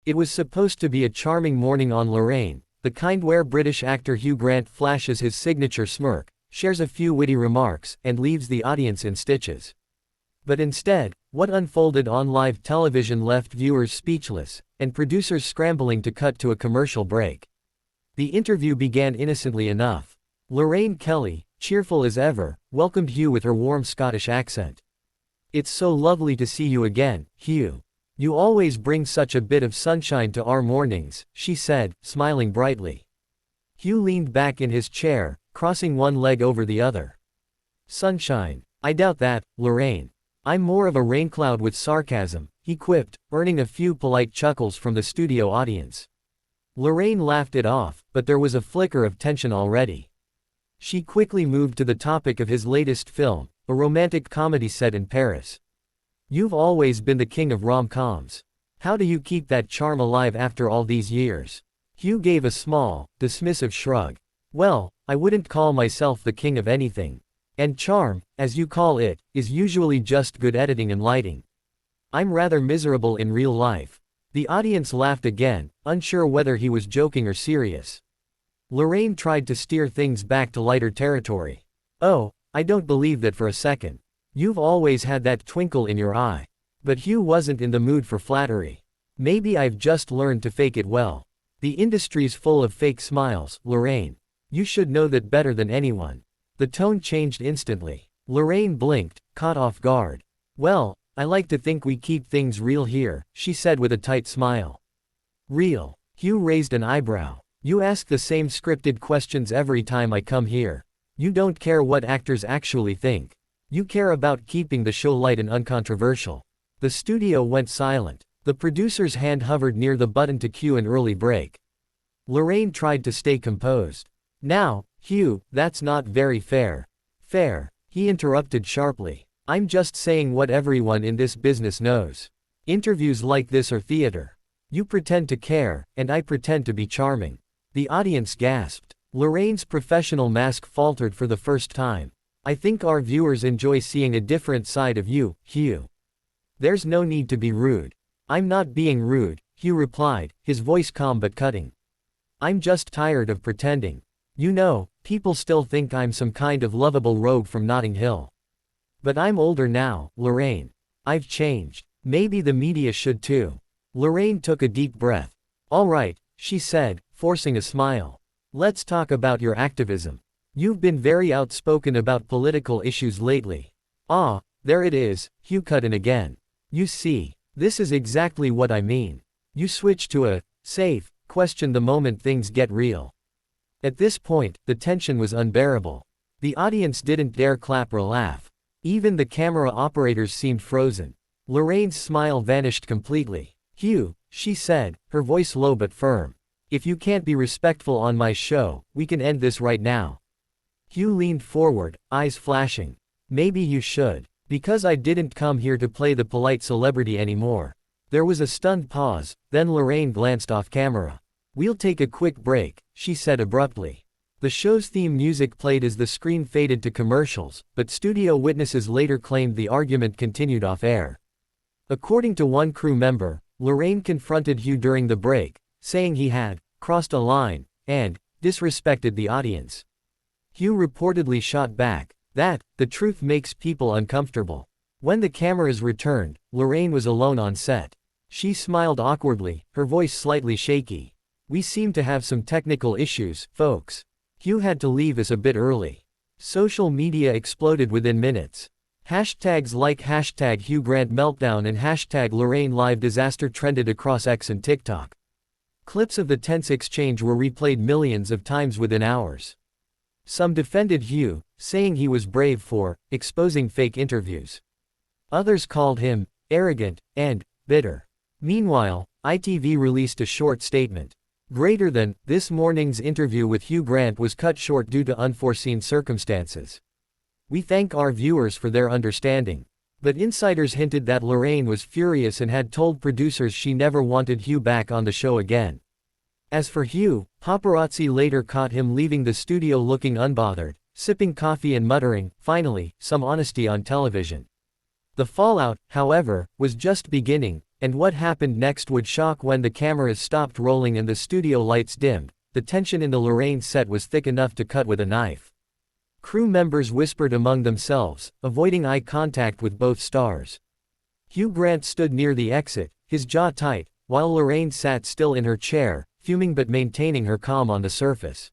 It was supposed to be a charming morning on Lorraine, the kind where British actor Hugh Grant flashes his signature smirk, shares a few witty remarks, and leaves the audience in stitches. But instead, what unfolded on live television left viewers speechless, and producers scrambling to cut to a commercial break. The interview began innocently enough. Lorraine Kelly, cheerful as ever, welcomed Hugh with her warm Scottish accent. "It's so lovely to see you again, Hugh. You always bring such a bit of sunshine to our mornings," she said, smiling brightly. Hugh leaned back in his chair, crossing one leg over the other. "Sunshine? I doubt that, Lorraine. I'm more of a raincloud with sarcasm," he quipped, earning a few polite chuckles from the studio audience. Lorraine laughed it off, but there was a flicker of tension already. She quickly moved to the topic of his latest film, a romantic comedy set in Paris. "You've always been the king of rom-coms. How do you keep that charm alive after all these years?" Hugh gave a small, dismissive shrug. "Well, I wouldn't call myself the king of anything. And charm, as you call it, is usually just good editing and lighting. I'm rather miserable in real life." The audience laughed again, unsure whether he was joking or serious. Lorraine tried to steer things back to lighter territory. "Oh, I don't believe that for a second. You've always had that twinkle in your eye." But Hugh wasn't in the mood for flattery. "Maybe I've just learned to fake it well. The industry's full of fake smiles, Lorraine. You should know that better than anyone." The tone changed instantly. Lorraine blinked, caught off guard. "Well, I like to think we keep things real here," she said with a tight smile. "Real?" Hugh raised an eyebrow. "You ask the same scripted questions every time I come here. You don't care what actors actually think. You care about keeping the show light and uncontroversial." The studio went silent. The producer's hand hovered near the button to cue an early break. Lorraine tried to stay composed. "Now, Hugh, that's not very fair." "Fair?" he interrupted sharply. "I'm just saying what everyone in this business knows. Interviews like this are theater. You pretend to care, and I pretend to be charming." The audience gasped. Lorraine's professional mask faltered for the first time. "I think our viewers enjoy seeing a different side of you, Hugh. There's no need to be rude." "I'm not being rude," Hugh replied, his voice calm but cutting. "I'm just tired of pretending. You know, people still think I'm some kind of lovable rogue from Notting Hill. But I'm older now, Lorraine. I've changed. Maybe the media should too." Lorraine took a deep breath. "All right," she said, forcing a smile. "Let's talk about your activism. You've been very outspoken about political issues lately." "Ah, there it is," Hugh cut in again. "You see, this is exactly what I mean. You switch to a safe question the moment things get real." At this point, the tension was unbearable. The audience didn't dare clap or laugh. Even the camera operators seemed frozen. Lorraine's smile vanished completely. "Hugh," she said, her voice low but firm. "If you can't be respectful on my show, we can end this right now." Hugh leaned forward, eyes flashing. "Maybe you should. Because I didn't come here to play the polite celebrity anymore." There was a stunned pause, then Lorraine glanced off camera. "We'll take a quick break," she said abruptly. The show's theme music played as the screen faded to commercials, but studio witnesses later claimed the argument continued off-air. According to one crew member, Lorraine confronted Hugh during the break, saying he had crossed a line and disrespected the audience. Hugh reportedly shot back that the truth makes people uncomfortable. When the cameras returned, Lorraine was alone on set. She smiled awkwardly, her voice slightly shaky. "We seem to have some technical issues, folks. Hugh had to leave us a bit early." Social media exploded within minutes. Hashtags like hashtag Hugh Grant meltdown and hashtag Lorraine live disaster trended across X and TikTok. Clips of the tense exchange were replayed millions of times within hours. Some defended Hugh, saying he was brave for exposing fake interviews. Others called him arrogant and bitter. Meanwhile, ITV released a short statement. Greater than, this morning's interview with Hugh Grant was cut short due to unforeseen circumstances. We thank our viewers for their understanding. But insiders hinted that Lorraine was furious and had told producers she never wanted Hugh back on the show again. As for Hugh, paparazzi later caught him leaving the studio looking unbothered, sipping coffee and muttering, "Finally, some honesty on television." The fallout, however, was just beginning. And what happened next would shock. When the cameras stopped rolling and the studio lights dimmed, the tension in the Lorraine set was thick enough to cut with a knife. Crew members whispered among themselves, avoiding eye contact with both stars. Hugh Grant stood near the exit, his jaw tight, while Lorraine sat still in her chair, fuming but maintaining her calm on the surface.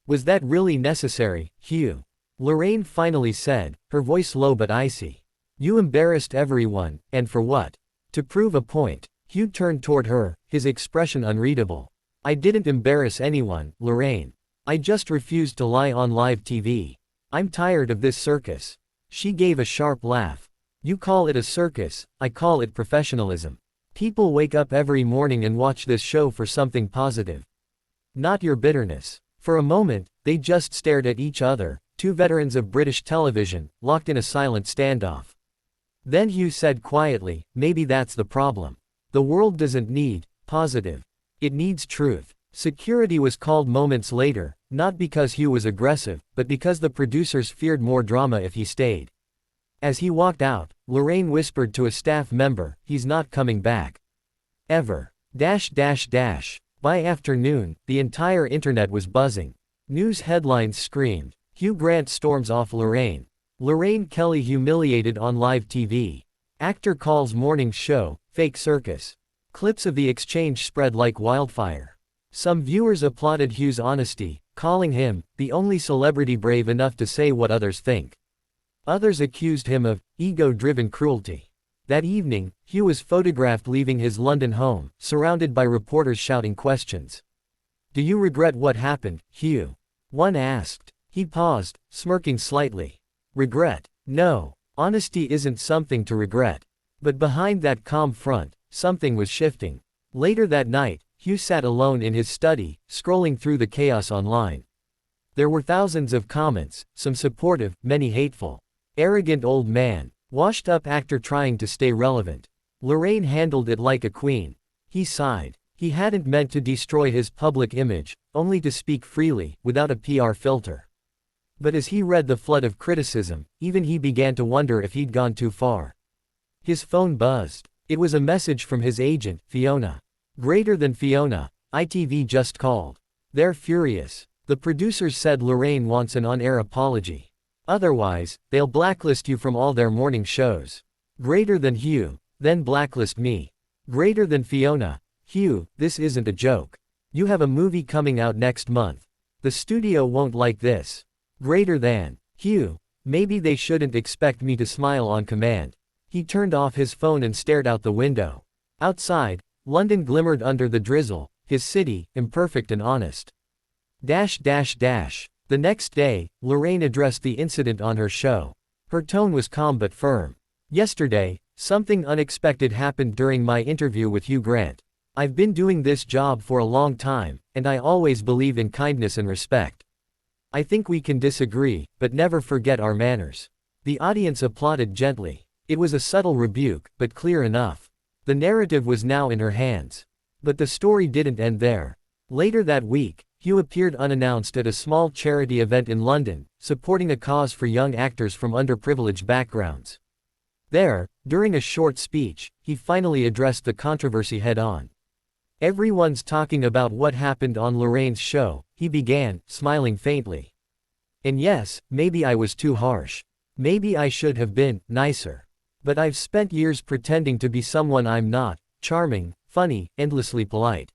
"Was that really necessary, Hugh?" Lorraine finally said, her voice low but icy. "You embarrassed everyone, and for what?" To prove a point, Hugh turned toward her, his expression unreadable. "I didn't embarrass anyone, Lorraine. I just refused to lie on live TV. I'm tired of this circus." She gave a sharp laugh. "You call it a circus, I call it professionalism. People wake up every morning and watch this show for something positive. Not your bitterness." For a moment, they just stared at each other, two veterans of British television, locked in a silent standoff. Then Hugh said quietly, "Maybe that's the problem. The world doesn't need positive. It needs truth." Security was called moments later, not because Hugh was aggressive, but because the producers feared more drama if he stayed. As he walked out, Lorraine whispered to a staff member, "He's not coming back. Ever. By afternoon, the entire internet was buzzing. News headlines screamed, "Hugh Grant storms off Lorraine. Lorraine Kelly humiliated on live TV. Actor calls morning show, fake circus." Clips of the exchange spread like wildfire. Some viewers applauded Hugh's honesty, calling him the only celebrity brave enough to say what others think. Others accused him of ego-driven cruelty. That evening, Hugh was photographed leaving his London home, surrounded by reporters shouting questions. "Do you regret what happened, Hugh?" one asked. He paused, smirking slightly. "Regret? No. Honesty isn't something to regret." But behind that calm front, something was shifting. Later that night, Hugh sat alone in his study, scrolling through the chaos online. There were thousands of comments, some supportive, many hateful. "Arrogant old man. Washed-up actor trying to stay relevant. Lorraine handled it like a queen." He sighed. He hadn't meant to destroy his public image, only to speak freely, without a PR filter. But as he read the flood of criticism, even he began to wonder if he'd gone too far. His phone buzzed. It was a message from his agent, Fiona. "Greater than Fiona, ITV just called. They're furious. The producers said Lorraine wants an on-air apology. Otherwise, they'll blacklist you from all their morning shows. Greater than Hugh, then blacklist me. Greater than Fiona. Hugh, this isn't a joke. You have a movie coming out next month. The studio won't like this. Greater than Hugh. Maybe they shouldn't expect me to smile on command." He turned off his phone and stared out the window. Outside, London glimmered under the drizzle, his city, imperfect and honest. The next day, Lorraine addressed the incident on her show. Her tone was calm but firm. "Yesterday, something unexpected happened during my interview with Hugh Grant. I've been doing this job for a long time, and I always believe in kindness and respect. I think we can disagree, but never forget our manners." The audience applauded gently. It was a subtle rebuke, but clear enough. The narrative was now in her hands. But the story didn't end there. Later that week, Hugh appeared unannounced at a small charity event in London, supporting a cause for young actors from underprivileged backgrounds. There, during a short speech, he finally addressed the controversy head-on. "Everyone's talking about what happened on Lorraine's show," he began, smiling faintly. "And yes, maybe I was too harsh. Maybe I should have been nicer. But I've spent years pretending to be someone I'm not, charming, funny, endlessly polite.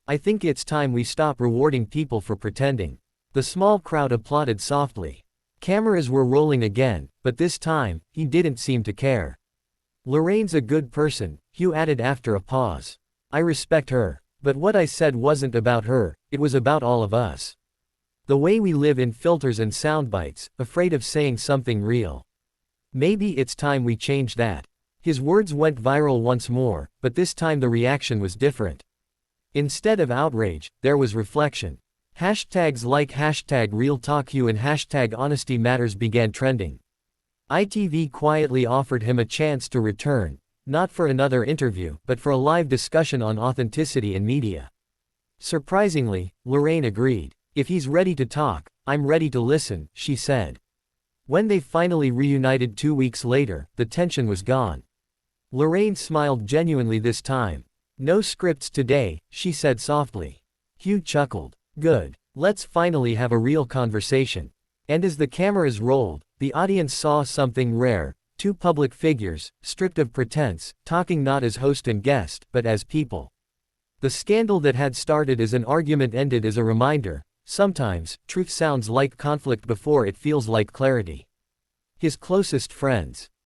I think it's time we stop rewarding people for pretending." The small crowd applauded softly. Cameras were rolling again, but this time, he didn't seem to care. "Lorraine's a good person," Hugh added after a pause. "I respect her. But what I said wasn't about her, it was about all of us. The way we live in filters and soundbites, afraid of saying something real. Maybe it's time we change that." His words went viral once more, but this time the reaction was different. Instead of outrage, there was reflection. Hashtags like #RealTalkHugh and #HonestyMatters began trending. ITV quietly offered him a chance to return, not for another interview, but for a live discussion on authenticity in media. Surprisingly, Lorraine agreed. "If he's ready to talk, I'm ready to listen," she said. When they finally reunited 2 weeks later, the tension was gone. Lorraine smiled genuinely this time. No scripts today, she said softly. Hugh chuckled. Good. Let's finally have a real conversation. And as the cameras rolled, the audience saw something rare. Two public figures, stripped of pretense, talking not as host and guest, but as people. The scandal that had started as an argument ended as a reminder. Sometimes, truth sounds like conflict before it feels like clarity. His closest friends.